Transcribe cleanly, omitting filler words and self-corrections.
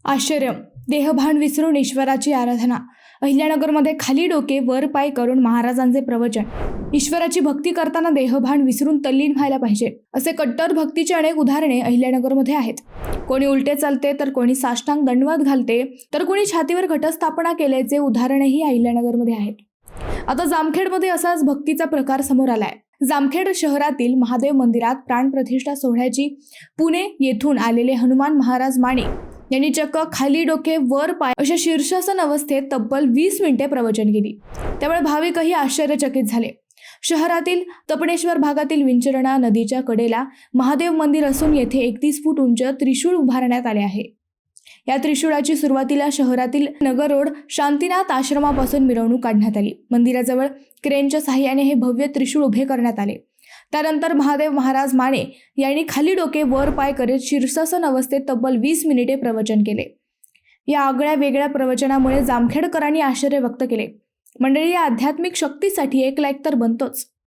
आश्चर्य, देहभान विसरून ईश्वराची आराधना. अहिल्यानगरमध्ये खाली डोके वर पाय करून महाराजांचे प्रवचन. ईश्वराची भक्ती करताना देहभान विसरून तल्लीन व्हायला पाहिजे, असे कट्टर भक्तीचे अनेक उदाहरणे अहिल्यानगरमध्ये आहेत. कोणी उलटे चालते, तर कोणी साष्टांग दंडवत घालते, तर कोणी छातीवर घटस्थापना केल्याचे उदाहरणही अहिल्यानगरमध्ये आहेत. आता जामखेडमध्ये असाच भक्तीचा प्रकार समोर आलाय. जामखेड शहरातील महादेव मंदिरात प्राणप्रतिष्ठा सोहळ्याची पुणे येथून आलेले हनुमान महाराज माने यांनी चक्क खाली डोके वर पाय अशा शीर्षासन अवस्थेत तब्बल 20 मिनिटे प्रवचन केली. त्यामुळे भाविकही आश्चर्यचकित झाले. शहरातील तपणेश्वर भागातील विंचरणा नदीच्या कडेला महादेव मंदिर असून येथे 31 फूट उंच त्रिशूळ उभारण्यात आले आहे. या त्रिशूळाची सुरुवातीला शहरातील नगर रोड शांतीनाथ आश्रमापासून मिरवणूक काढण्यात आली. मंदिराजवळ क्रेनच्या साहाय्याने हे भव्य त्रिशूळ उभे करण्यात आले. त्यानंतर महादेव महाराज माने यांनी खाली डोके वर पाय करीत शीर्षासन अवस्थेत तब्बल 20 मिनिटे प्रवचन केले. या आगळ्या वेगळ्या प्रवचनामुळे जामखेडकरांनी आश्चर्य व्यक्त केले. मंडळी, या आध्यात्मिक शक्तीसाठी एक लाईक तर बनतोच.